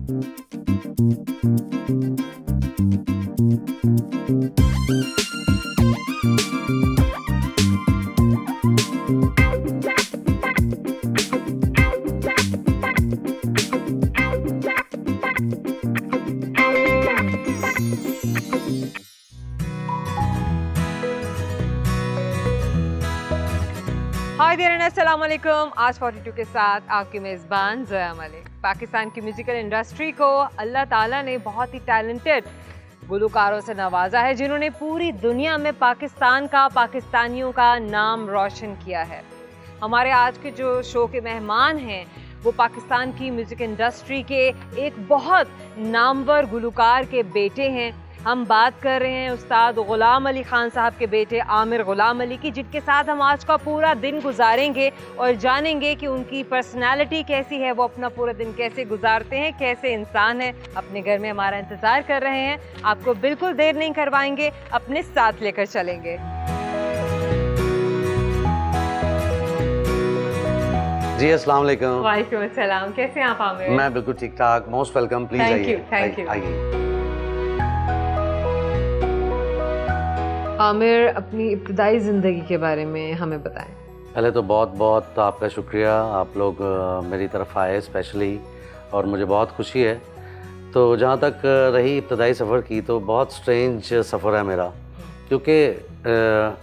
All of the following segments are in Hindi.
हाय देयर अस्सलाम वालेकुम। आज 42 के साथ आपकी मेज़बान ज़ोया मलिक। पाकिस्तान की म्यूज़िकल इंडस्ट्री को अल्लाह ताला ने बहुत ही टैलेंटेड गुलकारों से नवाजा है जिन्होंने पूरी दुनिया में पाकिस्तान का, पाकिस्तानियों का नाम रोशन किया है। हमारे आज के जो शो के मेहमान हैं वो पाकिस्तान की म्यूज़िक इंडस्ट्री के एक बहुत नामवर गुलकार के बेटे हैं। हम बात कर रहे हैं उस्ताद ग़ुलाम अली ख़ान साहब के बेटे आमिर ग़ुलाम अली की, जिनके साथ हम आज का पूरा दिन गुजारेंगे और जानेंगे कि उनकी पर्सनालिटी कैसी है, वो अपना पूरा दिन कैसे गुजारते हैं, कैसे इंसान है। अपने घर में हमारा इंतज़ार कर रहे हैं, आपको बिल्कुल देर नहीं करवाएंगे, अपने साथ लेकर चलेंगे। जी अस्सलाम वालेकुम। वालेकुम अस्सलाम। कैसे हैं आप आमिर? मैं बिल्कुल ठीक ठाक। Most welcome. प्लीज आइए। Thank you. आइए। आमिर, अपनी इब्तिदाई ज़िंदगी के बारे में हमें बताएं। पहले तो बहुत बहुत आपका शुक्रिया, आप लोग मेरी तरफ आए स्पेशली, और मुझे बहुत खुशी है। तो जहाँ तक रही इब्तिदाई सफ़र की, तो बहुत स्ट्रेंज सफ़र है मेरा, क्योंकि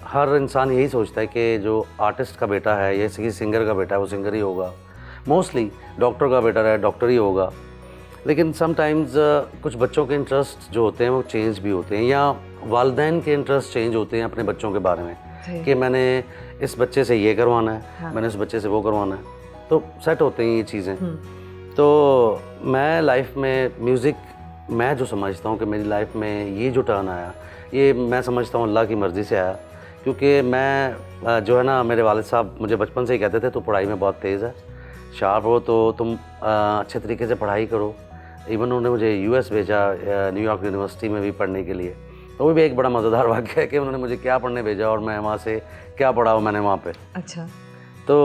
हर इंसान यही सोचता है कि जो आर्टिस्ट का बेटा है या किसी सिंगर का बेटा है वो सिंगर ही होगा, मोस्टली डॉक्टर का बेटा है डॉक्टर ही होगा। लेकिन समटाइम्स कुछ बच्चों के इंटरेस्ट जो होते हैं वो चेंज भी होते हैं, या वालिदैन के इंटरेस्ट चेंज होते हैं अपने बच्चों के बारे में कि मैंने इस बच्चे से ये करवाना है, हाँ। मैंने इस बच्चे से वो करवाना है, तो सेट होते हैं ये चीज़ें। तो मैं लाइफ में म्यूज़िक, मैं जो समझता हूँ कि मेरी लाइफ में ये जो टर्न आया, ये मैं समझता हूँ अल्लाह की मर्ज़ी से आया। क्योंकि मैं जो है ना, मेरे वालिद साहब मुझे बचपन से ही कहते थे तो पढ़ाई में बहुत तेज़ है, शार्प हो, तो तुम अच्छे तरीके से पढ़ाई करो। इवन उन्होंने मुझे यूएस भेजा, न्यूयॉर्क यूनिवर्सिटी में भी पढ़ने के लिए। तो वो भी एक बड़ा मज़ेदार वाक़या है कि उन्होंने मुझे क्या पढ़ने भेजा और मैं वहाँ से क्या पढ़ा हूँ मैंने वहाँ पे। अच्छा। तो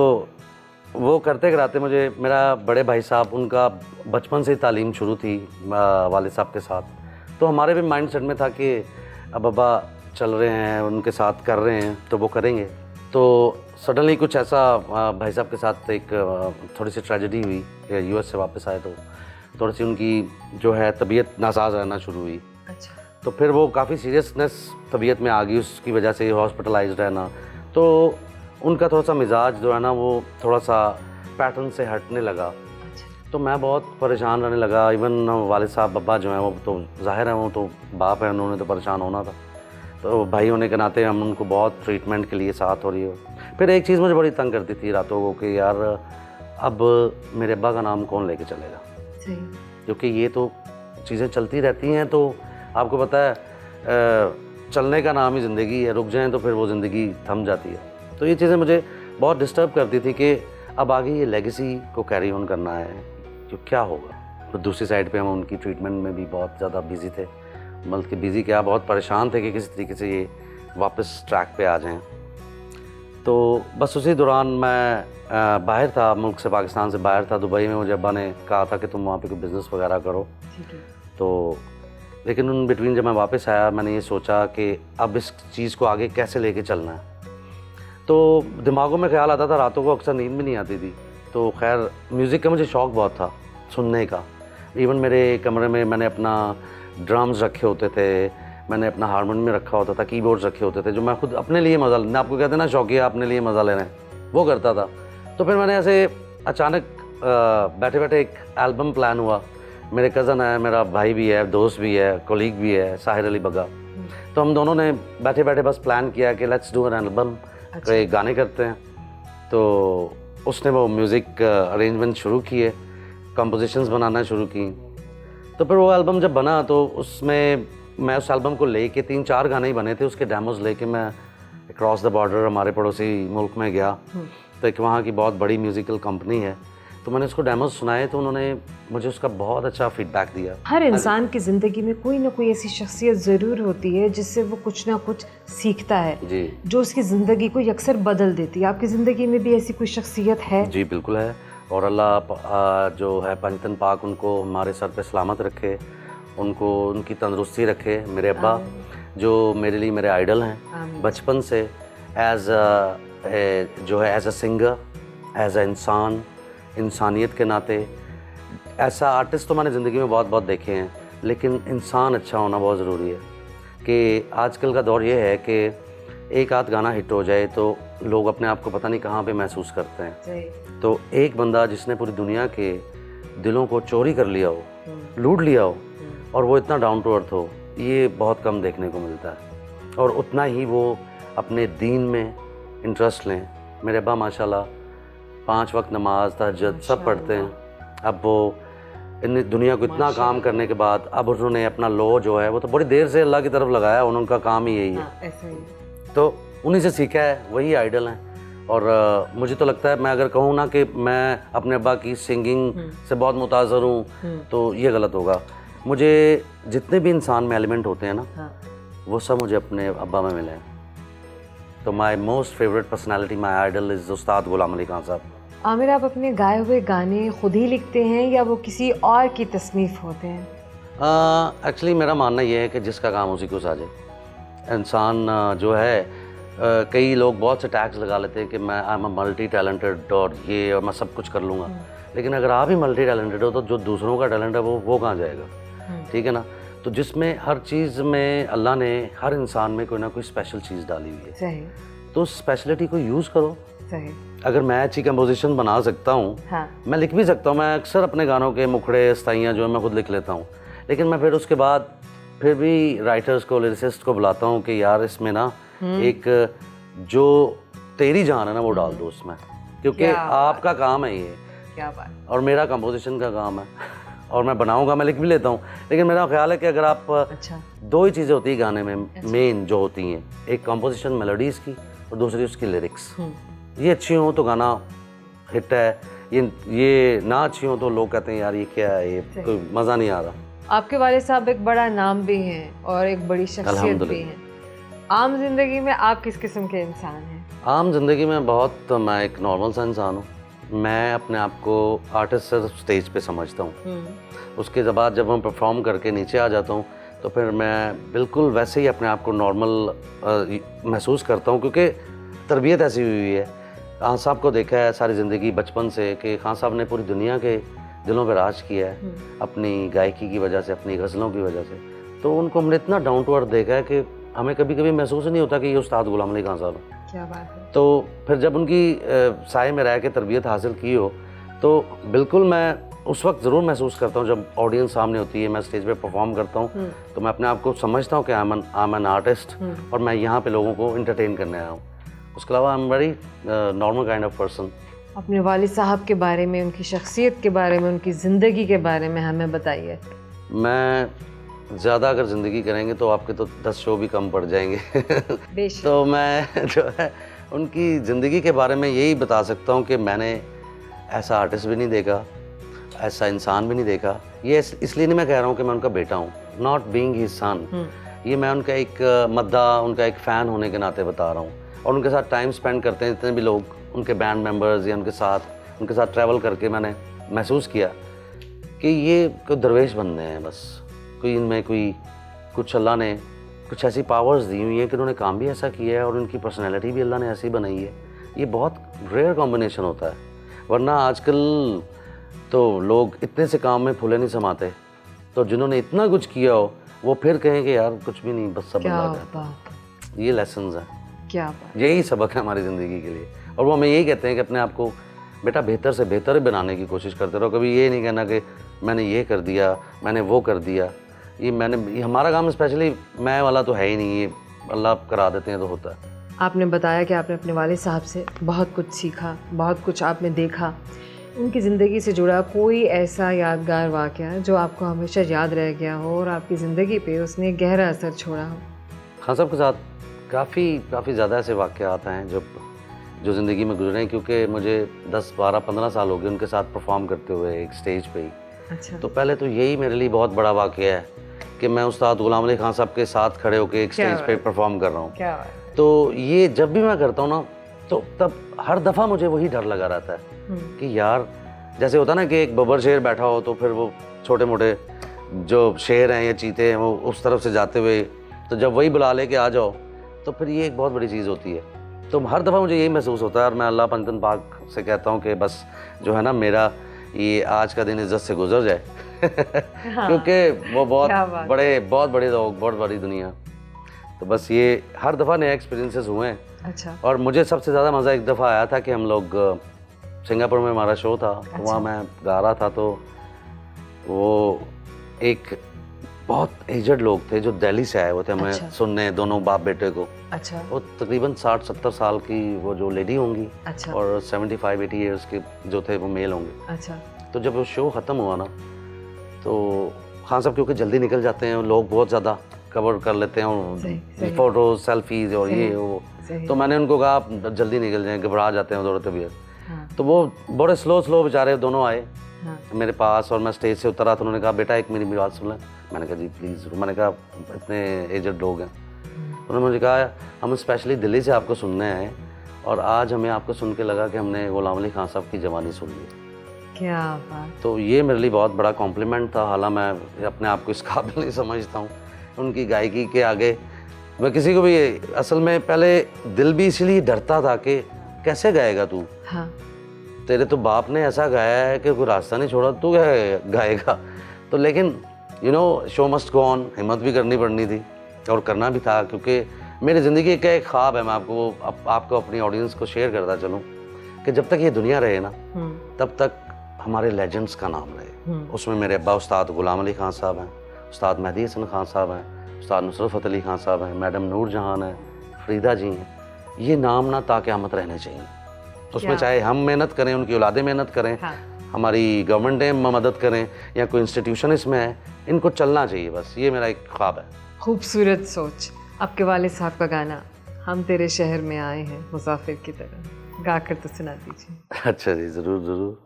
वो करते कराते मुझे, मेरा बड़े भाई साहब, उनका बचपन से ही तालीम शुरू थी वालिद साहब के साथ, तो हमारे भी माइंड सेट में था कि अब बाबा चल रहे हैं, उनके साथ कर रहे हैं तो वो करेंगे। तो सडनली कुछ ऐसा भाई साहब के साथ एक थोड़ी सी ट्रेजेडी हुई, यूएस से वापस आए तो थोड़ी सी उनकी जो है तबीयत नासाज रहना शुरू हुई। अच्छा। तो फिर वो काफ़ी सीरियसनेस तबीयत में आ गई, उसकी वजह से हॉस्पिटलाइज्ड रहना, तो उनका थोड़ा सा मिजाज जो है ना वो थोड़ा सा पैटर्न से हटने लगा। अच्छा। तो मैं बहुत परेशान रहने लगा। इवन वालिद साहब बब्बा जो हैं वो तो ज़ाहिर है वो तो बाप है, उन्होंने तो परेशान होना था, तो भाई होने के नाते हम उनको बहुत ट्रीटमेंट के लिए साथ हो रही हो। फिर एक चीज़ मुझे बड़ी तंग करती थी रातों को कि यार अब मेरे अब्बा का नाम कौन लेके चलेगा, क्योंकि ये तो चीज़ें चलती रहती हैं। तो आपको पता है चलने का नाम ही ज़िंदगी है, रुक जाएं तो फिर वो ज़िंदगी थम जाती है। तो ये चीज़ें मुझे बहुत डिस्टर्ब करती थी कि अब आगे ये लेगेसी को कैरी ऑन करना है, तो क्या होगा। तो दूसरी साइड पे हम उनकी ट्रीटमेंट में भी बहुत ज़्यादा बिज़ी थे, मतलब कि बिज़ी क्या, बहुत परेशान थे कि किसी तरीके से ये वापस ट्रैक पे आ जाएं। तो बस उसी दौरान मैं बाहर था, मुल्क से, पाकिस्तान से बाहर था, दुबई में। मुझे अब्बा ने कहा था कि तुम वहाँ पे कोई बिज़नेस वगैरह करो। तो लेकिन उन बिटवीन जब मैं वापस आया, मैंने ये सोचा कि अब इस चीज़ को आगे कैसे लेके चलना है। तो दिमागों में ख्याल आता था, रातों को अक्सर नींद भी नहीं आती थी। तो खैर म्यूज़िक का मुझे शौक़ बहुत था सुनने का। इवन मेरे कमरे में मैंने अपना ड्रम्स रखे होते थे, मैंने अपना हारमोनियम रखा होता था, कीबोर्ड्स रखे होते थे, जो मैं खुद अपने लिए मज़ा लेना, आपको कहते हैं ना शौकिया अपने लिए मज़ा लेना है, वो करता था। तो फिर मैंने ऐसे अचानक बैठे बैठे एक एल्बम प्लान हुआ। मेरे कज़न है, मेरा भाई भी है, दोस्त भी है, कोलीग भी है, साहिर अली बगा। तो हम दोनों ने बैठे बैठे बस प्लान किया कि लेट्स डू एन एल्बम, गाने करते हैं। तो उसने वो म्यूज़िक अरेंजमेंट शुरू किए, कंपोजिशंस बनाना शुरू की। तो फिर वो एल्बम जब बना तो उसमें मैं उस एल्बम को लेके 3-4 गाने ही बने थे, उसके डेमोज लेके मैं अक्रॉस द बॉर्डर हमारे पड़ोसी मुल्क में गया। तो एक वहाँ की बहुत बड़ी म्यूज़िकल कंपनी है, तो मैंने उसको डेमोज सुनाए, तो उन्होंने मुझे उसका बहुत अच्छा फीडबैक दिया। हर इंसान की ज़िंदगी में कोई ना कोई ऐसी शख्सियत ज़रूर होती है जिससे वो कुछ ना कुछ सीखता है जी, जो उसकी ज़िंदगी को यकसर बदल देती है। आपकी ज़िंदगी में भी ऐसी कोई शख्सियत है? जी बिल्कुल है। और अल्लाह जो है पंजतन पाक उनको हमारे सर पे सलामत रखे, उनको उनकी तंदुरुस्ती रखे। मेरे अब्बा जो मेरे लिए मेरे आइडल हैं बचपन से, जो है as a singer, as a इंसान, इंसानियत के नाते। ऐसा आर्टिस्ट तो मैंने ज़िंदगी में बहुत बहुत देखे हैं, लेकिन इंसान अच्छा होना बहुत ज़रूरी है। कि आजकल का दौर ये है कि एक आध गाना हिट हो जाए तो लोग अपने आप को पता नहीं कहाँ पे महसूस करते हैं। तो एक बंदा जिसने पूरी दुनिया के दिलों को चोरी कर लिया हो, लूट लिया हो, और वो इतना डाउन टू अर्थ हो, ये बहुत कम देखने को मिलता है। और उतना ही वो अपने दीन में इंटरेस्ट लें। मेरे अब्बा माशाल्लाह 5 वक्त नमाज, तहज्जुद सब पढ़ते हैं। अब वो इन दुनिया को इतना काम करने के बाद अब उन्होंने अपना लॉ जो है वो तो बड़ी देर से अल्लाह की तरफ लगाया है, उनका काम ही यही है। ऐसे ही। तो उन्हीं से सीखा है, वही आइडल हैं। और मुझे तो लगता है, मैं अगर कहूँ ना कि मैं अपने अब्बा की सिंगिंग से बहुत मुताज़र हूँ तो ये गलत होगा। मुझे जितने भी इंसान में एलिमेंट होते हैं ना, वो सब मुझे अपने अब्बा में मिले हैं। तो my most favourite personality, my idol is Ustad Ghulam Ali Khan साहब। आमिर, आप अपने गाए हुए गाने खुद ही लिखते हैं या वो किसी और की तसनीफ़ होते हैं? एक्चुअली मेरा मानना ये है कि जिसका काम उसी को साजे। इंसान जो है, कई लोग बहुत से टैग्स लगा लेते हैं कि मैं आई एम मल्टी टैलेंटेड और ये, और मैं सब कुछ कर लूँगा। लेकिन अगर आप ही मल्टी टैलेंटेड हो तो जो दूसरों का टैलेंट है वो कहाँ जाएगा? ठीक है ना। तो जिसमें हर चीज़ में अल्लाह ने हर इंसान में कोई ना कोई स्पेशल चीज़ डाली हुई है। सही। तो उस स्पेशलिटी को यूज़ करो। सही। अगर मैं अच्छी कंपोजिशन बना सकता हूँ, मैं लिख भी सकता हूँ। मैं अक्सर अपने गानों के मुखड़े, स्ताइयाँ जो है मैं खुद लिख लेता हूँ। लेकिन मैं फिर उसके बाद फिर भी राइटर्स को, लिरिसिस्ट को बुलाता हूँ कि यार इसमें ना एक जो तेरी जान है ना वो डाल दो उसमें, क्योंकि आपका काम है ये। क्या बात। और मेरा कंपोजिशन का काम है, और मैं बनाऊंगा, मैं लिख भी लेता हूँ। लेकिन मेरा ख्याल है कि अगर आप दो ही चीज़ें होती है गाने में मेन जो होती हैं, एक कंपोजिशन मेलोडीज़ की और दूसरी उसकी लिरिक्स। ये अच्छी हो तो गाना हिट है, ये ना अच्छी हो तो लोग कहते हैं यार ये क्या है, ये कोई मज़ा नहीं आ रहा। आपके वाले साहब एक बड़ा नाम भी हैं और एक बड़ी शख्सियत भी हैं। आम जिंदगी में आप किस किस्म के इंसान हैं? आम जिंदगी में मैं एक नॉर्मल सा इंसान हूँ। मैं अपने आप को आर्टिस्ट सिर्फ स्टेज पे समझता हूँ। उसके बाद जब मैं परफॉर्म करके नीचे आ जाता हूँ तो फिर मैं बिल्कुल वैसे ही अपने आप को नॉर्मल महसूस करता हूँ, क्योंकि तरबियत ऐसी हुई है। खान साहब को देखा है सारी ज़िंदगी बचपन से कि खान साहब ने पूरी दुनिया के दिलों पर राज किया है अपनी गायकी की वजह से, अपनी गज़लों की वजह से। तो उनको हमने इतना डाउन टू अर्थ देखा है कि हमें कभी कभी महसूस नहीं होता कि ये उस्ताद गुलाम अली खान साहब है। क्या बात है। तो फिर जब उनकी साए में रह के तरबियत हासिल की हो तो बिल्कुल मैं उस वक्त ज़रूर महसूस करता हूँ जब ऑडियंस सामने होती है, मैं स्टेज पे परफॉर्म करता हूँ तो मैं अपने आप को समझता हूँ कि आई एम एन आर्टिस्ट और मैं यहाँ पे लोगों को इंटरटेन करने आया हूँ। उसके अलावा I am very normal kind of person. अपने वालिद साहब के बारे में, उनकी शख्सियत के बारे में, उनकी ज़िंदगी के बारे में हमें बताइए। मैं ज़्यादा अगर ज़िंदगी करेंगे तो आपके तो 10 शो भी कम पड़ जाएंगे तो मैं जो है उनकी ज़िंदगी के बारे में यही बता सकता हूँ कि मैंने ऐसा आर्टिस्ट भी नहीं देखा, ऐसा इंसान भी नहीं देखा। ये इसलिए नहीं मैं कह रहा हूँ कि मैं उनका बेटा हूँ, नॉट बीइंग हिज सन। ये मैं उनका एक मद्दा, उनका एक फ़ैन होने के नाते बता रहा हूँ। और उनके साथ टाइम स्पेंड करते हैं जितने भी लोग, उनके बैंड मेम्बर्स या उनके साथ ट्रैवल करके मैंने महसूस किया कि ये कोई दरवेश बंदे हैं बस। कोई इनमें कुछ अल्लाह ने कुछ ऐसी पावर्स दी हुई हैं कि उन्होंने काम भी ऐसा किया है और उनकी पर्सनैलिटी भी अल्लाह ने ऐसी बनाई है। ये बहुत रेयर कॉम्बिनेशन होता है, वरना आजकल तो लोग इतने से काम में फूले नहीं समाते। तो जिन्होंने इतना कुछ किया हो वो फिर कहें कि यार कुछ भी नहीं, बस सब अल्लाह का। ये लेसन्स हैं, क्या बात। यही सबक है हमारी ज़िंदगी के लिए। और वो हमें यही कहते हैं कि अपने आप को बेटा बेहतर से बेहतर बनाने की कोशिश करते रहो। कभी ये नहीं कहना कि मैंने ये कर दिया, मैंने वो कर दिया। ये हमारा काम स्पेशली मैं वाला तो है ही नहीं, ये अल्लाह करा देते हैं तो होता है। आपने बताया कि आपने अपने वालिद साहब से बहुत कुछ सीखा, बहुत कुछ आपने देखा। उनकी ज़िंदगी से जुड़ा कोई ऐसा यादगार वाक़या जो आपको हमेशा याद रह गया हो और आपकी ज़िंदगी पे उसने गहरा असर छोड़ा हो? खान साहब के साथ काफ़ी ज़्यादा ऐसे वाक़यात हैं जो ज़िंदगी में गुजरे हैं, क्योंकि मुझे 10, 12, 15 साल हो गए उनके साथ परफॉर्म करते हुए एक स्टेज पे ही। अच्छा। तो पहले तो यही मेरे लिए बहुत बड़ा वाक़या है कि मैं उस्ताद गुलाम अली खान साहब के साथ खड़े होकर एक स्टेज पे परफॉर्म कर रहा हूँ। क्या बात है। तो ये जब भी मैं करता हूँ ना तो तब हर दफ़ा मुझे वही डर लगा रहता है कि यार जैसे होता ना कि एक बब्बर शेर बैठा हो तो फिर वो छोटे मोटे जो शेर हैं या चीते हैं वो उस तरफ से जाते हुए, तो जब वही बुला ले के आ जाओ तो फिर ये एक बहुत बड़ी चीज़ होती है। तो हर दफ़ा मुझे यही महसूस होता है और मैं अल्लाह पंजतन पाक से कहता हूँ कि बस जो है ना मेरा ये आज का दिन इज्जत से गुजर जाए हाँ, क्योंकि वो बहुत बड़े लोग, बहुत बड़ी दुनिया। तो बस ये हर दफ़ा नए एक्सपीरियंसेस हुए हैं। अच्छा। और मुझे सबसे ज़्यादा मज़ा एक दफ़ा आया था कि हम लोग सिंगापुर में हमारा शो था। अच्छा। वहाँ मैं गा रहा था तो वो एक बहुत एजड लोग थे जो दिल्ली से आए हुए थे हमें अच्छा। सुनने, दोनों बाप बेटे को। अच्छा। वो तकरीबन 60-70 साल की वो जो लेडी होंगी। अच्छा। और 75-80 ईयर्स के जो थे वो मेल होंगे। अच्छा। तो जब वो शो ख़त्म हुआ ना तो खान साहब क्योंकि जल्दी निकल जाते हैं, लोग बहुत ज़्यादा कवर कर लेते हैं और फोटोज सेल्फीज और ये वो, तो मैंने उनको कहा आप जल्दी निकल जाएं, घबरा जाते हैं दौड़ तबीयत। हाँ। तो वो बड़े स्लो बेचारे दोनों आए हाँ। मेरे पास और मैं स्टेज से उतरा तो उन्होंने कहा बेटा एक मेरी बात सुन लें। मैंने कहा जी प्लीज़। मैंने कहा इतने एजड लोग हैं। उन्होंने मुझे कहा हम स्पेशली दिल्ली से आपको सुनने आए और आज हमें आपको सुन के लगा कि हमने गुलाम अली खान साहब की जवानी सुन ली। क्या बात। तो ये मेरे लिए बहुत बड़ा कॉम्प्लीमेंट था। हालांकि मैं अपने आप को इस काबिल नहीं समझता हूँ उनकी गायकी के आगे। मैं किसी को भी असल में पहले दिल भी इसलिए डरता था कि कैसे गाएगा तू। हाँ। तेरे तो बाप ने ऐसा गाया है कि कोई रास्ता नहीं छोड़ा, तू गाएगा। तो लेकिन you know show must go on, हिम्मत भी करनी पड़नी थी और करना भी था क्योंकि मेरी ज़िंदगी का एक ख्वाब है। मैं आपको अपनी ऑडियंस को शेयर करता चलूँ कि जब तक ये दुनिया रहे ना तब तक हमारे लेजेंड्स का नाम रहे। उसमें मेरे अब्बा उस्ताद गुलाम अली खान साहब हैं, उस्ताद मेहदी हसन खान साहब हैं, उस्ताद नुसरत फ़तेह अली खान साहब हैं, मैडम नूर जहान है, फरीदा जी हैं। ये नाम ना ताक़यामत रहने चाहिए। उसमें चाहे हम मेहनत करें, उनकी औलादें मेहनत करें, हाँ। हमारी गवर्नमेंटें मदद करें या कोई इंस्टीट्यूशन इसमें है, इनको चलना चाहिए। बस ये मेरा एक ख्वाब है। खूबसूरत सोच। आपके वालिद साहब का गाना हम तेरे शहर में आए हैं मुसाफिर की तरह गाकर तो सुना दीजिए। अच्छा जी, ज़रूर ज़रूर।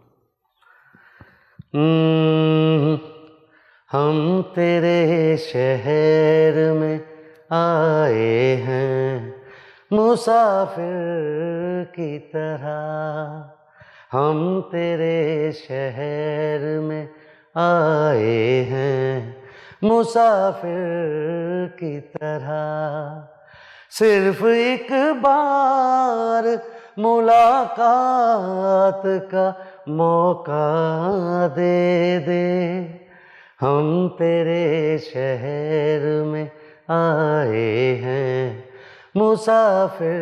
हम तेरे शहर में आए हैं मुसाफिर की तरह, हम तेरे शहर में आए हैं मुसाफिर की तरह। सिर्फ एक बार मुलाकात का मौका दे दे, हम तेरे शहर में आए हैं मुसाफिर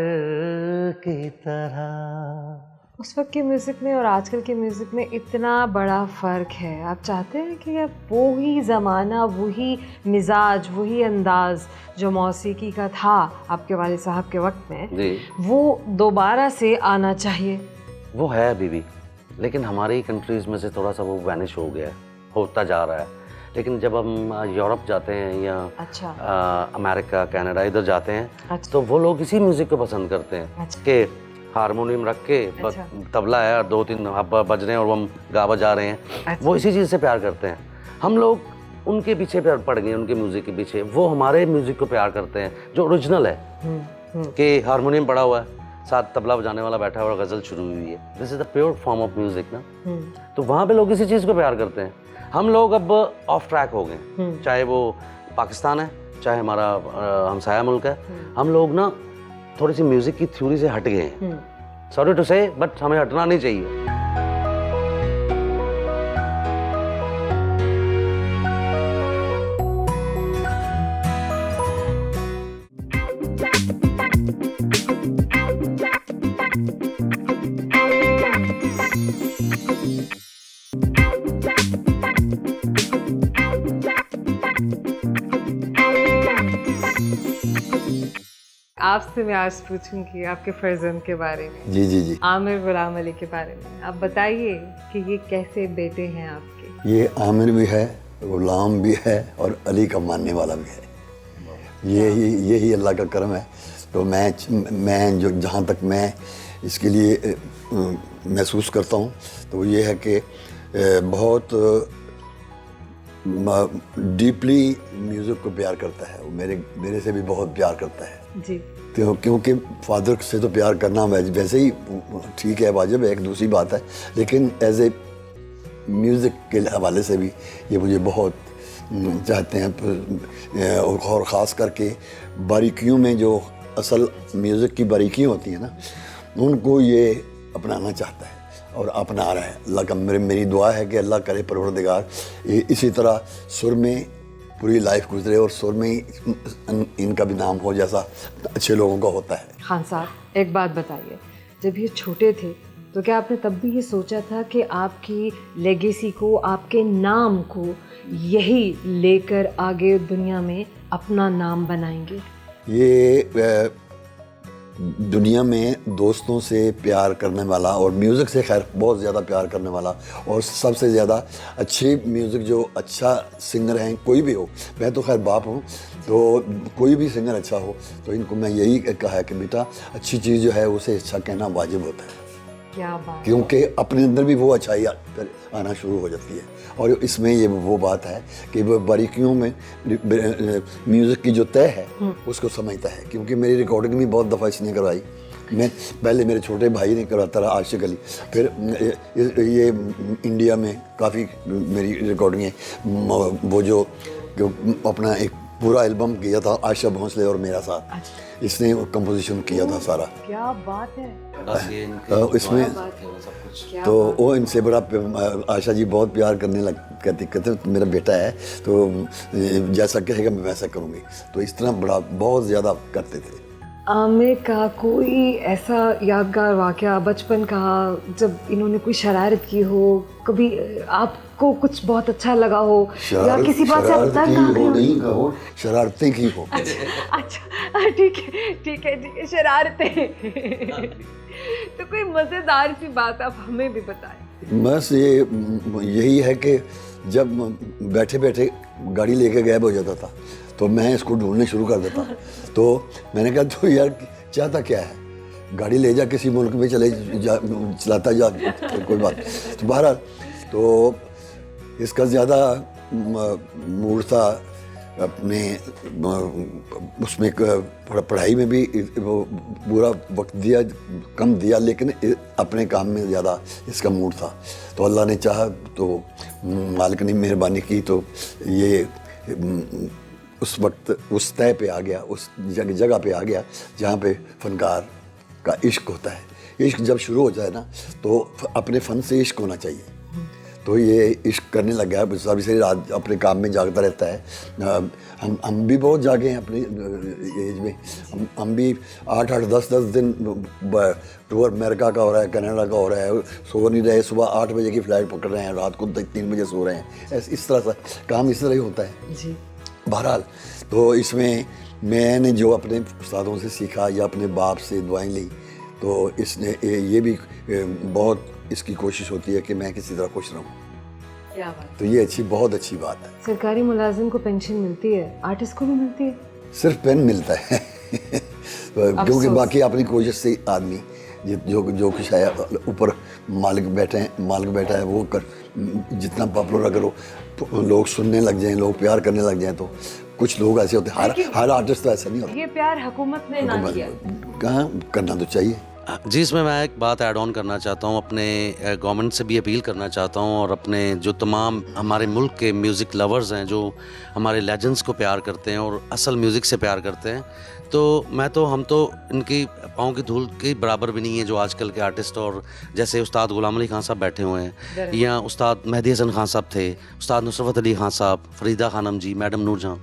की तरह। उस वक्त के म्यूज़िक में और आजकल के म्यूज़िक में इतना बड़ा फ़र्क है। आप चाहते हैं कि अब वही ज़माना, वही मिजाज, वही अंदाज़ जो मौसीकी का था आपके वालिद साहब के वक्त में, वो दोबारा से आना चाहिए। वो है अभी भी, लेकिन हमारी कंट्रीज़ में से थोड़ा सा वो वैनिश हो गया है, होता जा रहा है। लेकिन जब हम यूरोप जाते हैं या अच्छा। अमेरिका, कनाडा इधर जाते हैं, अच्छा। तो वो लोग इसी म्यूज़िक को पसंद करते हैं। अच्छा। कि हारमोनियम रख के अच्छा। तबला है और 2-3 बज रहे हैं और हम गा बजा रहे हैं। अच्छा। वो इसी चीज़ से प्यार करते हैं। हम लोग उनके पीछे प्यार पड़ गए, उनके म्यूज़िक के पीछे। वो हमारे म्यूज़िक को प्यार करते हैं जो ओरिजिनल है, कि हारमोनियम पड़ा हुआ है, साथ तबला बजाने वाला बैठा हुआ और गज़ल शुरू हुई है। This is the pure form of music ना। तो वहाँ पे लोग इसी चीज़ को प्यार करते हैं। हम लोग अब ऑफ ट्रैक हो गए, चाहे वो पाकिस्तान है, चाहे हमारा हमसाया मुल्क है। हम लोग ना थोड़ी सी म्यूज़िक की थ्योरी से हट गए हैं। सॉरी टू से, बट हमें हटना नहीं चाहिए। आपसे मैं आज पूछूंगी आपके फर्जंद के बारे में। जी। आमिर गुलाम अली के बारे में आप बताइए कि ये कैसे बेटे हैं आपके। ये आमिर भी है, गुलाम भी है और अली का मानने वाला भी है। यही अल्लाह का करम है। तो मैं जो जहाँ तक मैं इसके लिए महसूस करता हूँ तो ये है कि बहुत डीपली म्यूज़िक को प्यार करता है। वो मेरे से भी बहुत प्यार करता है जी। क्योंकि फादर से तो प्यार करना वैसे ही ठीक है, वाजिब है, एक दूसरी बात है। लेकिन एज ए म्यूज़िक के हवाले से भी ये मुझे बहुत चाहते हैं, और ख़ास करके बारीकियों में जो असल म्यूज़िक की बारीकियाँ होती हैं ना, उनको ये अपनाना चाहता है और अपना रहा है। अल्लाह का मेरी दुआ है कि अल्लाह करे परवरदिगार इसी तरह सुर में पूरी लाइफ गुजरे और सुर में इनका भी नाम हो जैसा अच्छे लोगों का होता है। खान साहब, एक बात बताइए, जब ये छोटे थे तो क्या आपने तब भी ये सोचा था कि आपकी लेगेसी को, आपके नाम को यही लेकर आगे दुनिया में अपना नाम बनाएंगे? ये दुनिया में दोस्तों से प्यार करने वाला और म्यूज़िक से खैर बहुत ज़्यादा प्यार करने वाला, और सबसे ज़्यादा अच्छी म्यूज़िक जो अच्छा सिंगर हैं कोई भी हो, मैं तो खैर बाप हूँ, तो कोई भी सिंगर अच्छा हो तो इनको मैं यही कहा है कि बेटा अच्छी चीज़ जो है उसे अच्छा कहना वाजिब होता है। क्या बात, क्योंकि अपने अंदर भी वो अच्छाई आना शुरू हो जाती है। और इसमें ये वो बात है कि वो बारीकियों में म्यूज़िक की जो तय है उसको समझता है। क्योंकि मेरी रिकॉर्डिंग भी बहुत दफ़ा इसने करवाई। मैं पहले मेरे छोटे भाई ने करवाता रहा, आशिक अली, फिर ये इंडिया में काफ़ी मेरी रिकॉर्डिंगें, वो जो अपना एक पूरा एल्बम किया था आशा भोंसले और मेरा साथ, इसने कंपोजिशन किया था सारा। क्या बात है। इसमें तो वो इनसे बड़ा आशा जी बहुत प्यार करने कहते मेरा बेटा है तो जैसा कहेगा मैं वैसा करूँगी, तो इस तरह बड़ा बहुत ज़्यादा करते थे। आमिर का कोई ऐसा यादगार वाक़या बचपन का जब इन्होंने कोई शरारत की हो, कभी आपको कुछ बहुत अच्छा लगा हो या किसी बात से अब तक नहीं कहो, शरारतें की हो। अच्छा ठीक है, शरारतें। तो कोई मज़ेदार सी बात आप हमें भी बताएं। बस यही है कि जब बैठे बैठे गाड़ी लेके गायब हो जाता था तो मैं इसको ढूंढने शुरू कर देता। तो मैंने कहा तो यार चाहता क्या है, गाड़ी ले जा किसी मुल्क में चलाता जा, तो कोई बात। तो बहरहाल तो इसका ज़्यादा मूड था अपने उसमें पढ़ाई में भी वो पूरा वक्त दिया, कम दिया, लेकिन अपने काम में ज़्यादा इसका मूड था। तो अल्लाह ने चाहा तो मालिक ने मेहरबानी की तो ये उस वक्त उस तय पे आ गया, उस जगह पे आ गया जहाँ पे फनकार का इश्क होता है। इश्क जब शुरू हो जाए ना तो अपने फ़न से इश्क होना चाहिए। तो ये इश्क करने लग गया, सभी से रात अपने काम में जागता रहता है। हम भी बहुत जागे हैं अपनी एज में। हम भी 8-8 10-10 दिन टूर अमेरिका का हो रहा है, कनाडा का हो रहा है, सो नहीं रहे, सुबह 8 बजे की फ़्लाइट पकड़ रहे हैं, रात को 3 बजे सो रहे हैं। इस तरह से काम इस तरह ही होता है जी। बहरहाल तो इसमें मैंने जो अपने उस्तादों से सीखा या अपने बाप से दुआएं ली, तो इसने ये भी बहुत इसकी कोशिश होती है कि मैं किसी तरह खुश रहूं। क्या बात। तो ये बहुत अच्छी बात है। सरकारी मुलाजिम को पेंशन मिलती है, आर्टिस्ट को भी मिलती है? सिर्फ पेन मिलता है क्योंकि बाकी अपनी कोशिश से आदमी जो कुछ है ऊपर मालिक बैठा है वो कर, जितना पॉपुलर अगर वो लोग सुनने लग जाएं, लोग प्यार करने लग जाएं, तो कुछ लोग ऐसे होते हैं। हर आर्टिस्ट तो ऐसा नहीं होता। ये प्यार हुकूमत ने ना किया, कहाँ करना तो चाहिए। जी, इसमें मैं एक बात ऐड ऑन करना चाहता हूँ, अपने गवर्नमेंट से भी अपील करना चाहता हूँ और अपने जो तमाम हमारे मुल्क के म्यूज़िक लवर्स हैं, जो हमारे लेजेंड्स को प्यार करते हैं और असल म्यूज़िक से प्यार करते हैं, तो हम तो इनकी पाँव की धूल के बराबर भी नहीं है जो आजकल के आर्टिस्ट, और जैसे उस्ताद गुलाम अली खान साहब बैठे हुए हैं, या उस्ताद मेहदी हसन खान साहब थे, उस्ताद नुसरत अली खान साहब, फरीदा खानम जी, मैडम नूर जहाँ।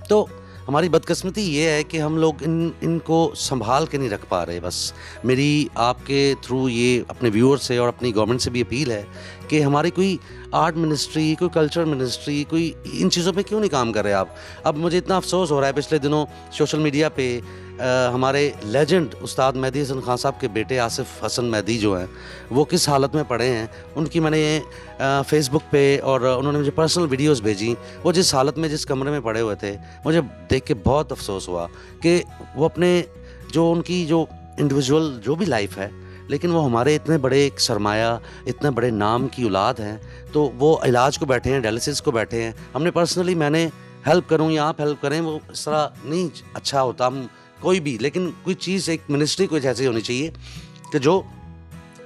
तो हमारी बदकिस्मती ये है कि हम लोग इनको संभाल के नहीं रख पा रहे। बस मेरी आपके थ्रू ये अपने व्यूअर से और अपनी गवर्नमेंट से भी अपील है कि हमारी कोई आर्ट मिनिस्ट्री, कोई कल्चर मिनिस्ट्री, कोई इन चीज़ों पे क्यों नहीं काम कर रहे आप। अब मुझे इतना अफसोस हो रहा है, पिछले दिनों सोशल मीडिया पे हमारे लेजेंड उस्ताद मेहदी हसन खान साहब के बेटे आसिफ हसन मेहदी जो हैं, वो किस हालत में पड़े हैं, उनकी मैंने फेसबुक पे और उन्होंने मुझे पर्सनल वीडियोस भेजी। वो जिस हालत में, जिस कमरे में पड़े हुए थे, मुझे देख के बहुत अफसोस हुआ कि वो अपने जो उनकी जो इंडिविजुअल जो भी लाइफ है, लेकिन वो हमारे इतने बड़े एक सरमाया, इतने बड़े नाम की औलाद हैं, तो वो इलाज को बैठे हैं, डायलिसिस को बैठे हैं। हमने पर्सनली, मैंने हेल्प करूं या आप हेल्प करें, वो इस तरह नहीं अच्छा होता। हम कोई भी, लेकिन कोई चीज़ एक मिनिस्ट्री कुछ ऐसी होनी चाहिए कि जो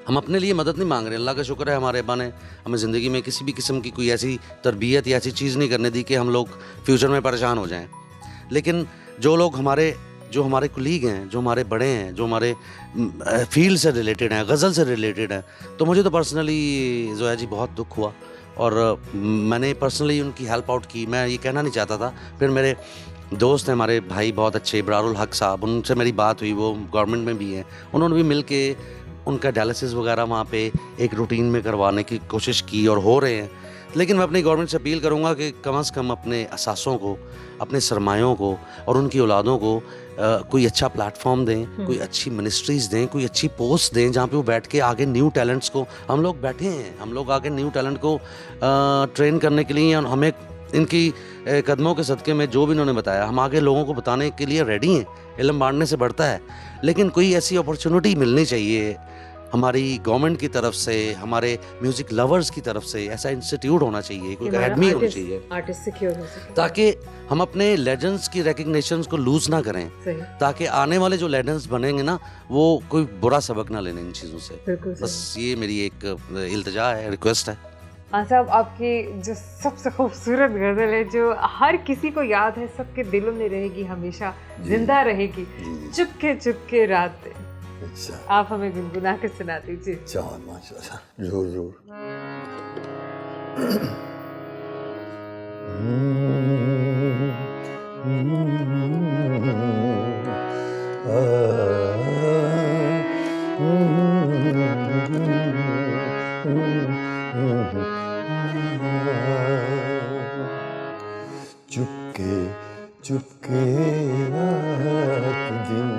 हम अपने लिए मदद नहीं मांग रहे। अल्लाह का शुक्र है हमारे अब्बा ने हमें ज़िंदगी में किसी भी किस्म की कोई ऐसी तरबियत या ऐसी चीज़ नहीं करने दी कि हम लोग फ्यूचर में परेशान हो जाएं। लेकिन जो लोग जो हमारे कुलीग हैं, जो हमारे बड़े हैं, जो हमारे फील्ड से रिलेटेड हैं, गज़ल से रिलेटेड हैं, तो मुझे तो पर्सनली ज़ोया जी बहुत दुख हुआ और मैंने पर्सनली उनकी हेल्प आउट की। मैं ये कहना नहीं चाहता था। फिर मेरे दोस्त हैं, हमारे भाई बहुत अच्छे, इब्रारुल हक साहब, उनसे मेरी बात हुई, वो गवर्नमेंट में भी हैं। उन्होंने भी मिल के उनका डायलिसिस वगैरह वहाँ पे एक रूटीन में करवाने की कोशिश की और हो रहे हैं। लेकिन मैं अपनी गवर्नमेंट से अपील करूँगा कि कम से कम अपने असासों को, अपने सरमायों को और उनकी औलादों को कोई अच्छा प्लेटफॉर्म दें, कोई अच्छी मिनिस्ट्रीज़ दें, कोई अच्छी पोस्ट दें जहाँ पे वो बैठ के आगे न्यू टैलेंट्स को, हम लोग बैठे हैं, हम लोग आगे न्यू टैलेंट को ट्रेन करने के लिए, हमें इनकी कदमों के सदक़े में जो भी इन्होंने बताया, हम आगे लोगों को बताने के लिए रेडी हैं। इल्म बांटने से बढ़ता है, लेकिन कोई ऐसी अपॉर्चुनिटी मिलनी चाहिए हमारी गवर्नमेंट की तरफ से, हमारे म्यूज़िक लवर्स की तरफ से। ऐसा इंस्टीट्यूट होना चाहिए, कोई अकेडमी होनी चाहिए, आर्टिस्ट सिक्योर हो सके, ताकि हम अपने लेजेंड्स की रिकग्निशंस को लूज़ ना करें, ताकि आने वाले जो लेजेंड्स बनेंगे ना, वो कोई बुरा सबक ना लेने इन चीज़ों से। बस ये मेरी एक इल्तिजा है, रिक्वेस्ट है। हाँ साहब, आपकी जो सबसे खूबसूरत गज़ल है, जो हर किसी को याद है, सबके दिलों में रहेगी, हमेशा जिंदा रहेगी, चुपके चुपके रात। अच्छा, आप हमें गुनगुना के सुना दीजिए। अच्छा, माशाल्लाह, ज़रूर। चुपके चुपके रात दिन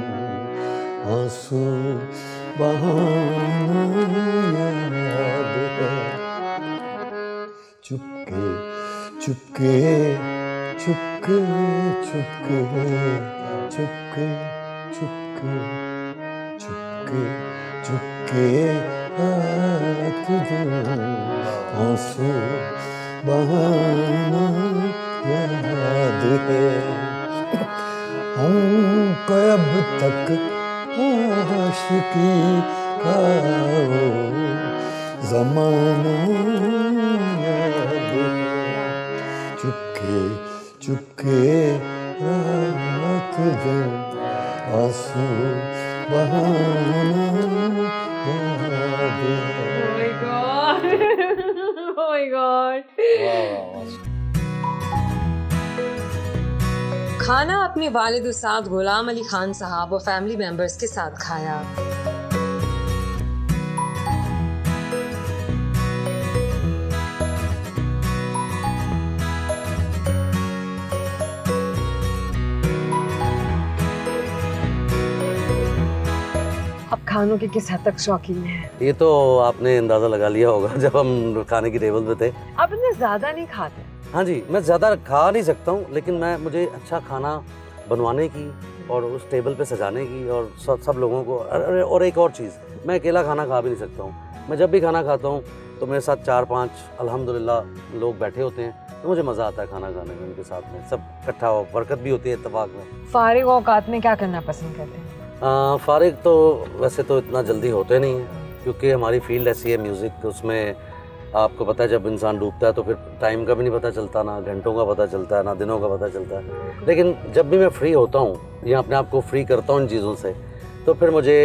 आंसू बहाना याद है। चुपके चुपके चुपके चुपके चुपके चुपके चुपके चुपके रात दिन आंसू बहाना याद है। हमको अब तक आशिकी का वो ज़माना याद है। चुपके चुपके रात दिन आंसू बहाना याद है। Oh my God! Oh my God! खाना अपने वालिद उस्ताद गुलाम अली खान साहब और फैमिली मेंबर्स के साथ खाया। अब खानों के किस हद तक शौकीन है? ये तो आपने अंदाज़ा लगा लिया होगा जब हम खाने की टेबल पे थे। आप इतना ज़्यादा नहीं खाते? हाँ जी, मैं ज़्यादा खा नहीं सकता हूँ, लेकिन मुझे अच्छा खाना बनवाने की और उस टेबल पे सजाने की और सब लोगों को, और एक और चीज़, मैं अकेला खाना खा भी नहीं सकता हूँ। मैं जब भी खाना खाता हूँ तो मेरे साथ 4-5 अल्हम्दुलिल्लाह लोग बैठे होते हैं, तो मुझे मज़ा आता है खाना खाने में उनके साथ में, सब इकट्ठा हो, बरकत भी होती है इत्तेफाक में। फारिग औकात में क्या करना पसंद करते हैं? फारिग तो वैसे तो इतना जल्दी होते नहीं हैं, क्योंकि हमारी फील्ड ऐसी है म्यूज़िक, उसमें आपको पता है जब इंसान डूबता है तो फिर टाइम का भी नहीं पता चलता, ना घंटों का पता चलता है, ना दिनों का पता चलता है। लेकिन जब भी मैं फ्री होता हूँ या अपने आप को फ्री करता हूँ इन चीज़ों से, तो फिर मुझे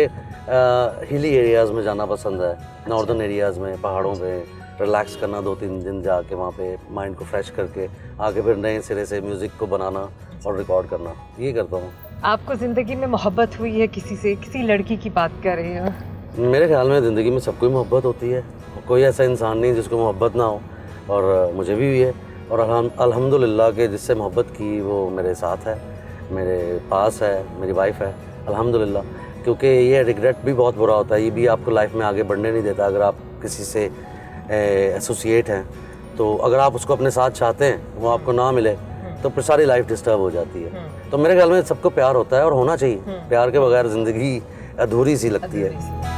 हिली एरियाज़ में जाना पसंद है, नॉर्दर्न एरियाज़ में, पहाड़ों पे रिलैक्स करना, 2-3 दिन जाके वहाँ पे माइंड को फ्रेश करके आगे फिर नए सिरे से म्यूज़िक को बनाना और रिकॉर्ड करना, ये करता हूँ। आपको ज़िंदगी में मोहब्बत हुई है किसी से? किसी लड़की की बात कर रहे हैं? मेरे ख्याल में ज़िंदगी में सबको मोहब्बत होती है, कोई ऐसा इंसान नहीं जिसको मोहब्बत ना हो, और मुझे भी हुई है। और अल्हम्दुलिल्लाह के जिससे मोहब्बत की वो मेरे साथ है, मेरे पास है, मेरी वाइफ है, अल्हम्दुलिल्लाह। क्योंकि ये रिग्रेट भी बहुत बुरा होता है, ये भी आपको लाइफ में आगे बढ़ने नहीं देता। अगर आप किसी से एसोसिएट हैं, तो अगर आप उसको अपने साथ चाहते हैं, वो आपको ना मिले, तो फिर सारी लाइफ डिस्टर्ब हो जाती है। तो मेरे ख्याल में सबको प्यार होता है और होना चाहिए, प्यार के बगैर ज़िंदगी अधूरी सी लगती है।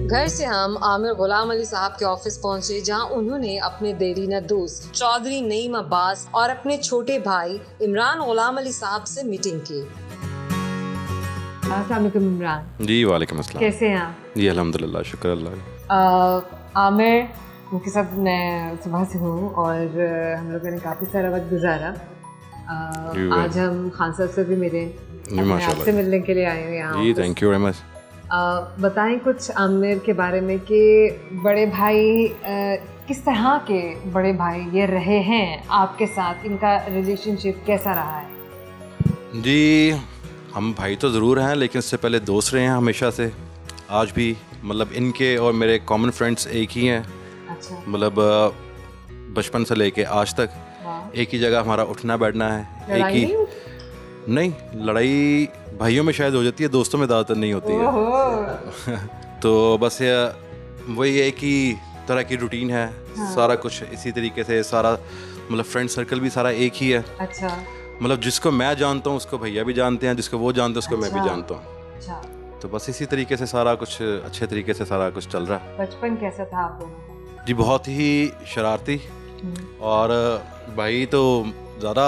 घर से हम आमिर गुलाम अली साहब के ऑफिस पहुंचे, जहां उन्होंने अपने देरीना दोस्त चौधरी नईम अब्बास और अपने छोटे भाई इमरान गुलाम अली साहब से मीटिंग की। अस्सलाम वालेकुम इमरान, जी वालेकुम अस्सलाम। कैसे हैं आप? जी अल्हम्दुलिल्लाह, शुक्र अल्लाह का। आमिर, उनके साथ मैं सुबह से हूँ और हम लोगों ने काफ़ी सारा वक्त गुजारा। जी, आज हम खान साहब से भी मिले, जी, मैं माशाल्लाह। आपसे मिलने के लिए आए हैं यहाँ। जी थैंक यू वेरी मच। बताएं कुछ आमिर के बारे में कि बड़े भाई किस तरह के बड़े भाई ये रहे हैं आपके साथ, इनका रिलेशनशिप कैसा रहा है? जी हम भाई तो ज़रूर हैं, लेकिन इससे पहले दोस्त रहे हैं हमेशा से, आज भी। मतलब इनके और मेरे कॉमन फ्रेंड्स एक ही हैं, अच्छा, मतलब बचपन से लेके आज तक वाह। एक ही जगह हमारा उठना बैठना है, एक लड़ाई ही। नहीं होती? नहीं, लड़ाई भाइयों में शायद हो जाती है, दोस्तों में ज़्यादातर नहीं होती है। ओहो, तो बस ये वही एक ही तरह की रूटीन है, सारा कुछ इसी तरीके से, सारा मतलब फ्रेंड सर्कल भी सारा एक ही है। अच्छा मतलब जिसको मैं जानता हूँ उसको भैया भी जानते हैं, जिसको वो जानते हैं उसको मैं भी अच्छा। जानता हूँ। अच्छा, तो बस इसी तरीके से सारा कुछ अच्छे तरीके से सारा कुछ चल रहा है। बचपन कैसा था आप दोनों का? जी बहुत ही शरारती, और भाई तो ज़्यादा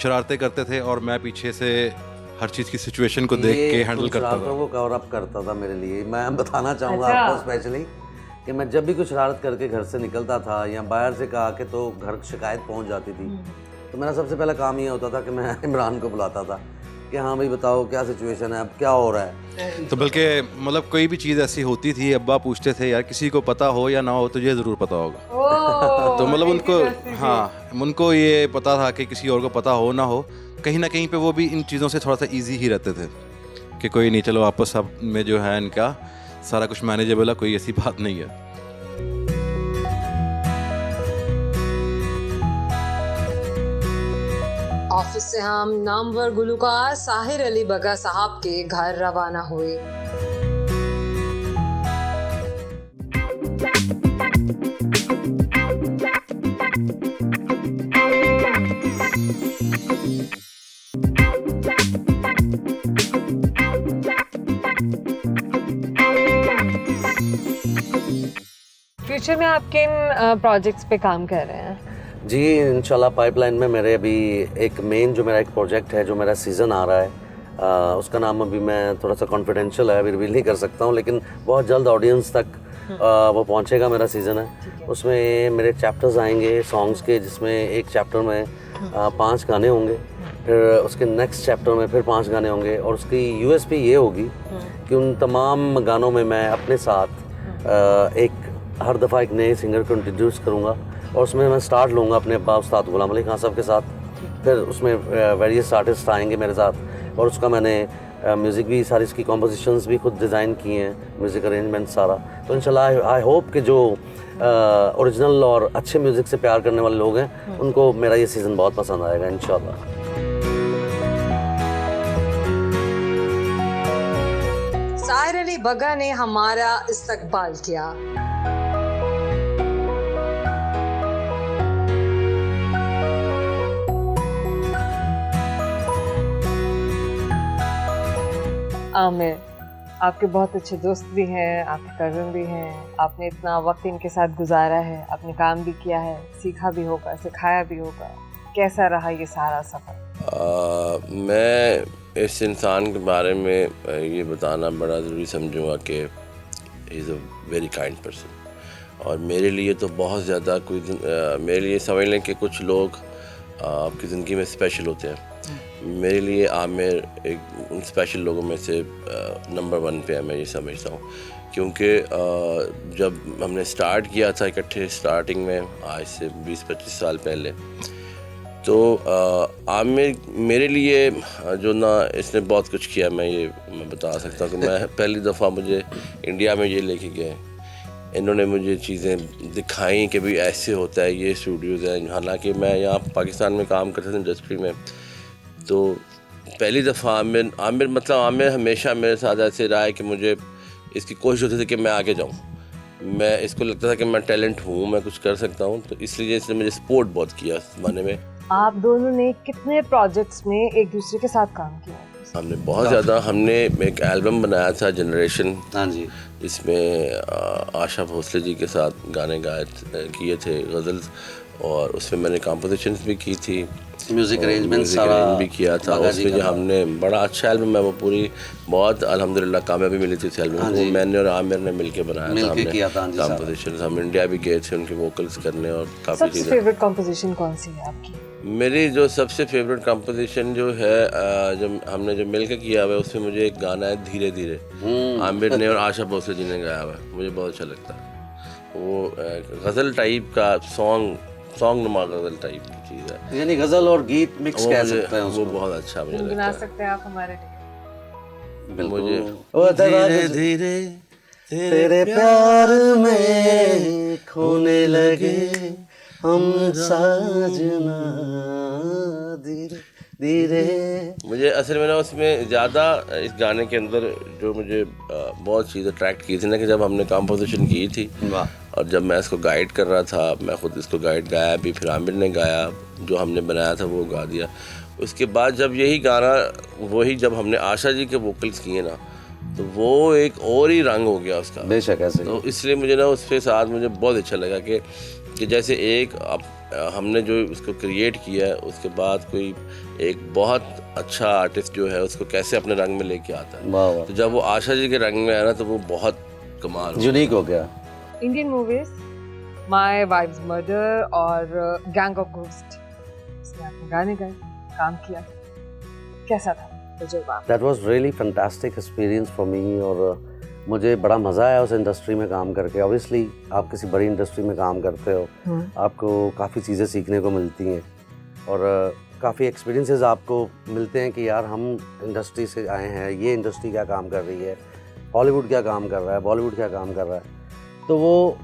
शरारतें करते थे, और मैं पीछे से हर चीज़ की सिचुएशन को देख के हैंडल करता था। वो कवर अप करता था मेरे लिए। मैं बताना चाहूँगा अच्छा। आपको स्पेशली कि मैं जब भी कुछ शरारत करके घर से निकलता था या बाहर से कहा के तो घर शिकायत पहुँच जाती थी, तो मेरा सबसे पहला काम ये होता था कि मैं इमरान को बुलाता था कि हाँ भाई बताओ क्या सिचुएशन है, अब क्या हो रहा है। तो बल्कि मतलब कोई भी चीज़ ऐसी होती थी, अब्बा पूछते थे यार किसी को पता हो या ना हो तुझे ज़रूर पता होगा। ओह, तो मतलब ऐसी उनको, दोस्ती थी। हाँ उनको ये पता था कि किसी और को पता हो ना हो, कहीं ना कहीं पे वो भी इन चीज़ों से थोड़ा सा इजी ही रहते थे कि कोई नहीं, चलो आपस में जो है इनका सारा कुछ मैनेजेबल है, कोई ऐसी बात नहीं है। ऑफिस से हम नामवर गुलूकार साहिर अली बगा साहब के घर रवाना हुए। फ्यूचर में आप किन प्रोजेक्ट्स पे काम कर रहे हैं? जी इंशाल्लाह पाइपलाइन में मेरे अभी एक मेन जो मेरा एक प्रोजेक्ट है, जो मेरा सीज़न आ रहा है, उसका नाम अभी मैं थोड़ा सा कॉन्फिडेंशियल है, अभी रिवील नहीं कर सकता हूँ, लेकिन बहुत जल्द ऑडियंस तक वो पहुँचेगा। मेरा सीज़न है, उसमें मेरे चैप्टर्स आएंगे सॉन्ग्स के, जिसमें एक चैप्टर में 5 गाने होंगे, फिर उसके नेक्स्ट चैप्टर में फिर 5 गाने होंगे, और उसकी यूएसपी ये होगी कि उन तमाम गानों में मैं अपने साथ हर दफ़ा एक नए सिंगर को इंट्रोड्यूस करूँगा, और उसमें मैं स्टार्ट लूँगा अपने अब्बा उस्ताद गुलाम अली खान साहब के साथ। फिर उसमें वेरियस आर्टिस्ट आएंगे मेरे साथ, और उसका मैंने म्यूज़िक भी, सारी इसकी कॉम्पोजिशंस भी खुद डिज़ाइन किए हैं, म्यूज़िक अरेंजमेंट सारा। तो इंशाल्लाह आई होप कि जो ओरिजिनल और अच्छे म्यूज़िक से प्यार करने वाले लोग हैं उनको मेरा ये सीज़न बहुत पसंद आएगा इंशाल्लाह। साहिर अली बगा ने हमारा इस्तकबाल किया। आमिर, आपके बहुत अच्छे दोस्त भी हैं, आपके कज़न भी हैं, आपने इतना वक्त इनके साथ गुजारा है, आपने काम भी किया है, सीखा भी होगा, सिखाया भी होगा। कैसा रहा ये सारा सफ़र? मैं इस इंसान के बारे में ये बताना बड़ा ज़रूरी समझूंगा कि is a very kind person, और मेरे लिए तो बहुत ज़्यादा मेरे लिए समझ लें कि कुछ लोग आपकी ज़िंदगी में स्पेशल होते हैं। मेरे लिए आमिर एक उन स्पेशल लोगों में से नंबर 1 पे है, मैं ये समझता हूँ, क्योंकि जब हमने स्टार्ट किया था इकट्ठे स्टार्टिंग में, आज से 20-25 साल पहले, तो आमिर मेरे लिए जो ना इसने बहुत कुछ किया, मैं बता सकता हूँ कि मैं पहली दफ़ा मुझे इंडिया में ये लेके गए, इन्होंने मुझे चीज़ें दिखाई कि भाई ऐसे होता है, ये स्टूडियोज़ हैं। हालांकि मैं यहाँ पाकिस्तान में काम करता था इंडस्ट्री में, तो पहली दफ़ा आमिर हमेशा मेरे साथ ऐसे रहा है कि मुझे इसकी कोशिश होती थी कि मैं आगे जाऊँ, मैं इसको लगता था कि मैं टैलेंट हूँ, मैं कुछ कर सकता हूँ, तो इसलिए इसने मुझे सपोर्ट बहुत किया उस ज़माने में। आप दोनों ने कितने प्रोजेक्ट्स में एक दूसरे के साथ काम किया? हमने बहुत ज़्यादा, हमने एक एल्बम बनाया था जनरेशन, हाँ जी, जिसमें आशा भोसले जी के साथ गाने किए थे, गज़ल्स, और उसमें मैंने कंपोजिशंस भी की थी, म्यूजिक अरेंजमेंट म्यूजिक सारा अरेंज भी किया था। बागा जी उसमें का जो था। हमने बड़ा अच्छा एल्बम है वो, पूरी बहुत अल्हम्दुलिल्लाह कामयाबी मिली थी उस एल्बम हाँ को। जी। मैंने और आमिर ने मिलके बनाया था, मिलके हमने किया था, हाँ जी, सारा। कंपोजिशन। हम इंडिया भी गए थे उनके वोकल्स करने और काफ़ी सबसे चीज़ें। फेवरेट कंपोजिशन कौन सी है आपकी? मेरी जो सबसे फेवरेट कंपोजिशन जो है जो मिल के किया हुआ है, उसमें मुझे एक गाना है धीरे धीरे, आमिर ने और आशा भोसले जी ने गाया हुआ है, मुझे बहुत अच्छा लगता है वो। गज़ल टाइप का सॉन्ग नुमा गज़ल टाइप की चीज़ है, यानी गजल और गीत मिक्स वो कह मुझे सकते हैं वो उसको। बहुत अच्छा मुझे गुनगुना लगता है। सकते हैं आप हमारे लिए? बिल्कुल। मुझे वो धीरे धीरे तेरे प्यार में खोने लगे हम साजना, धीरे धीरे। मुझे असल में ना उसमें ज़्यादा इस गाने के अंदर जो मुझे बहुत चीज़ अट्रैक्ट की थी ना, कि जब हमने कंपोजिशन की थी वाह। और जब मैं इसको गाइड कर रहा था, मैं खुद इसको गाइड गाया भी, फिर आमिर ने गाया, जो हमने बनाया था वो गा दिया। उसके बाद जब यही गाना वही जब हमने आशा जी के वोकल्स किए ना, तो वो एक और ही रंग हो गया उसका। बेशक ऐसे ही। तो इसलिए मुझे ना उसके साथ मुझे बहुत अच्छा लगा कि जैसे एक हमने जो उसको क्रिएट किया है, उसके बाद कोई एक बहुत अच्छा आर्टिस्ट जो है उसको कैसे अपने रंग में लेके आता है। वाह वाह, तो जब वो आशा जी के रंग में आया ना, तो वो बहुत कमाल हो यूनिक हो गया। Indian movies my wives murder और गैंग ऑफ घोस्ट, इसमें आपने गाने गाए, काम किया, कैसा था तजुर्बा? That was really fantastic experience for me, और मुझे बड़ा मज़ा आया उस इंडस्ट्री में काम करके। ऑब्वियसली आप किसी बड़ी इंडस्ट्री में काम करते हो, आपको काफ़ी चीज़ें सीखने को मिलती हैं और काफ़ी एक्सपीरियंसेस आपको मिलते हैं कि यार हम इंडस्ट्री से आए हैं, ये इंडस्ट्री क्या काम कर रही है, हॉलीवुड क्या काम कर रहा है, बॉलीवुड क्या काम कर रहा है। तो वो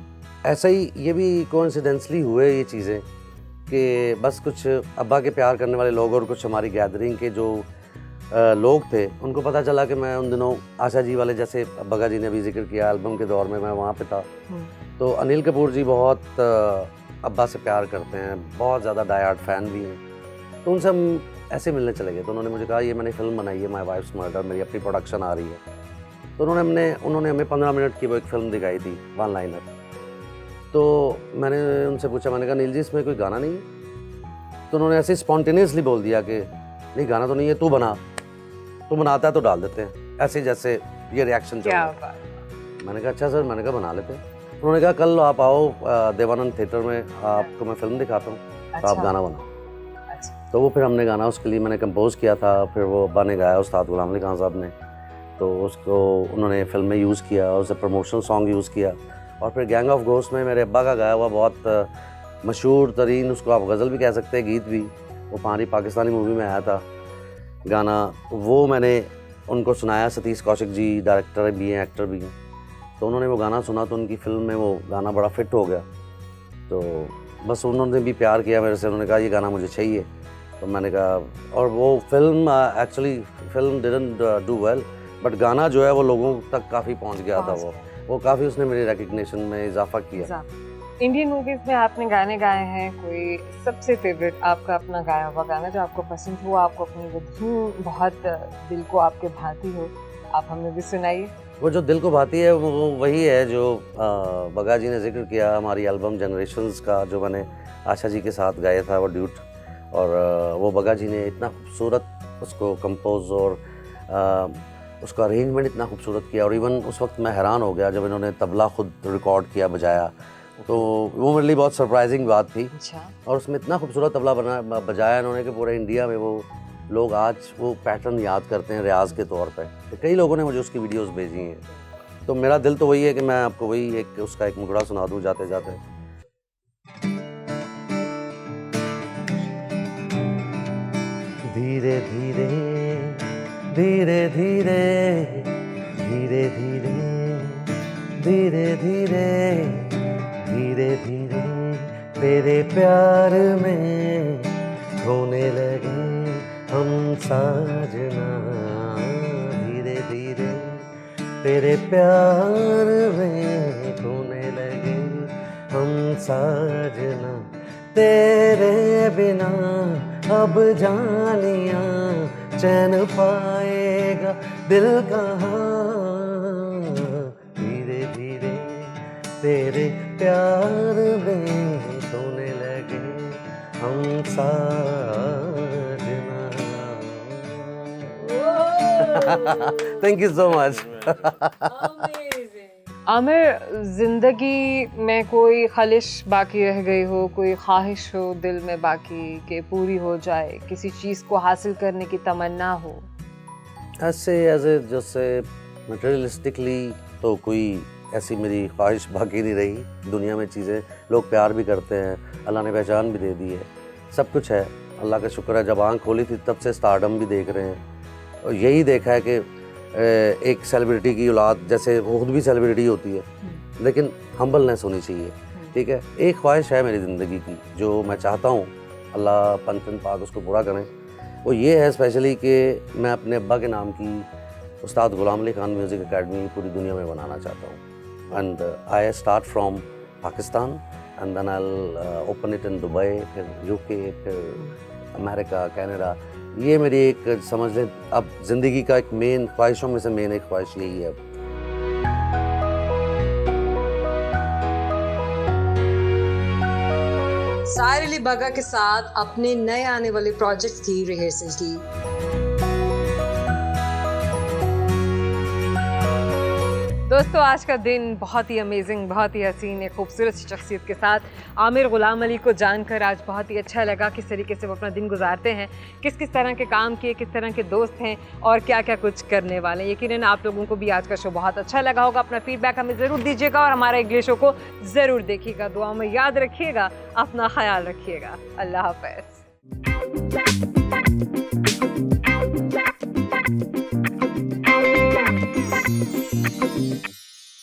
ऐसा ही, ये भी कोइंसिडेंटली हुए ये चीज़ें कि बस कुछ अब्बा के प्यार करने वाले लोग और कुछ हमारी गैदरिंग के जो लोग थे, उनको पता चला कि मैं उन दिनों आशा जी वाले, जैसे बगा जी ने भी जिक्र किया, एल्बम के दौर में मैं वहाँ पे था। तो अनिल कपूर जी बहुत अब्बा से प्यार करते हैं, बहुत ज़्यादा डाई हार्ड फ़ैन भी हैं। तो उनसे हम ऐसे मिलने चले गए। तो उन्होंने मुझे कहा ये मैंने फ़िल्म बनाई है माय वाइफ्स मर्डर, मेरी अपनी प्रोडक्शन आ रही है। तो उन्होंने हमें 15 मिनट की वो एक फ़िल्म दिखाई थी, वन लाइनर। तो मैंने उनसे पूछा, मैंने कहा अनिल जी इसमें कोई गाना नहीं है? तो उन्होंने ऐसे स्पॉन्टेनियसली बोल दिया कि नहीं गाना तो नहीं है, तू बना, तू बनाता है तो डाल देते हैं, ऐसे जैसे ये रिएक्शन चल रहा है। मैंने कहा अच्छा सर, मैंने कहा बना लेते हैं। उन्होंने कहा कल आप आओ देवानंद थिएटर में, आपको मैं फ़िल्म दिखाता हूँ, तो आप गाना बनाओ। तो वो फिर हमने गाना उसके लिए मैंने कंपोज किया था, फिर वो अब्बा ने गाया, उस्ताद गुलाम अली खान साहब ने, तो उसको उन्होंने फिल्म में यूज़ किया, उसे प्रमोशनल सॉन्ग यूज़ किया। और फिर गैंग ऑफ घोस्ट में मेरे अब्बा का गाया हुआ बहुत मशहूर तरीन, उसको आप गज़ल भी कह सकते हैं, गीत भी, वो हमारी पाकिस्तानी मूवी में आया था गाना, वो मैंने उनको सुनाया। सतीश कौशिक जी डायरेक्टर भी हैं, एक्टर भी हैं, तो उन्होंने वो गाना सुना तो उनकी फ़िल्म में वो गाना बड़ा फिट हो गया। तो बस उन्होंने भी प्यार किया मेरे से, उन्होंने कहा ये गाना मुझे चाहिए। तो मैंने कहा, और वो film actually film didn't do well, but गाना जो है वो लोगों तक काफ़ी पहुंच गया था। वो काफ़ी उसने मेरी रिकग्निशन में इजाफा किया। इंडियन मूवीज में आपने गाने गाए हैं, कोई सबसे फेवरेट आपका अपना गाया हुआ गाना जो आपको पसंद हो, आपको अपनी वो धुन बहुत दिल को आपके भाती हो, आप हमें भी सुनाइए। वो जो दिल को भाती है वो वही है जो बगा जी ने जिक्र किया, हमारी एल्बम जनरेशंस का, जो मैंने आशा जी के साथ गाया था वो ड्यूट। और वो बगा जी ने इतना खूबसूरत उसको कंपोज और उसका अरेंजमेंट इतना खूबसूरत किया। और इवन उस वक्त मैं हैरान हो गया जब इन्होंने तबला खुद रिकॉर्ड किया, बजाया, तो वो मेरे लिए बहुत सरप्राइजिंग बात थी। और उसमें इतना खूबसूरत तबला बजाया इन्होंने कि पूरे इंडिया में वो लोग आज वो पैटर्न याद करते हैं रियाज के तौर पे। तो कई लोगों ने मुझे उसकी वीडियोस भेजी हैं, तो मेरा दिल तो वही है कि मैं आपको वही एक उसका एक मुखड़ा सुना दूं जाते जाते। धीरे धीरे धीरे धीरे धीरे धीरे धीरे धीरे धीरे धीरे तेरे प्यार में खोने लगे हम साजना, धीरे धीरे तेरे प्यार में खोने लगे हम साजना, तेरे बिना अब जानिया चैन पाएगा दिल कहाँ, धीरे धीरे तेरे प्यार में खोने लगे हम साजना। Thank you so much. Aamir, जिंदगी में कोई ख्वाहिश बाकी रह गई हो, कोई ख्वाहिश हो दिल में बाकी कि पूरी हो जाए, किसी चीज़ को हासिल करने की तमन्ना हो? ऐसे जैसे मटेरियलिस्टिकली तो कोई ऐसी मेरी ख्वाहिश बाकी नहीं रही। दुनिया में चीज़ें, लोग प्यार भी करते हैं, अल्लाह ने पहचान भी दे दी है, सब कुछ है, अल्लाह का शुक्र है। जब आँख खोली थी तब से स्टारडम भी देख रहे हैं, और यही देखा है कि एक सेलिब्रिटी की औलाद, जैसे वो खुद भी सेलिब्रिटी होती है, लेकिन हम्बलनेस होनी चाहिए, ठीक है। एक ख्वाहिश है मेरी ज़िंदगी की जो मैं चाहता हूँ अल्लाह पंचन पाक उसको पूरा करें, वो ये है स्पेशली कि मैं अपने अब्बा के नाम की उस्ताद गुलाम अली खान म्यूज़िक एकेडमी पूरी दुनिया में बनाना चाहता हूँ। And I start from Pakistan and then I open it in Dubai, फिर यूके, फिर अमेरिका, कनाडा। ये मेरी एक, समझ लें अब ज़िंदगी का एक मेन ख्वाहिशों में से मेन एक ख्वाहिश यही है अब। साहिर अली बगा के साथ अपने नए आने वाले प्रोजेक्ट की रिहर्सल की। दोस्तों, आज का दिन बहुत ही अमेजिंग, बहुत ही हसीन, एक खूबसूरत सी शख्सियत के साथ आमिर ग़ुलाम अली को जानकर आज बहुत ही अच्छा लगा किस तरीके से वो अपना दिन गुजारते हैं, किस किस तरह के काम किए, किस तरह के दोस्त हैं और क्या क्या कुछ करने वाले हैं। यकीनन आप लोगों को भी आज का शो बहुत अच्छा लगा होगा। अपना फीडबैक हमें ज़रूर दीजिएगा और हमारे अगले शो को ज़रूर देखिएगा। दुआ में याद रखिएगा, अपना ख्याल रखिएगा। अल्लाह हाफ़िज़।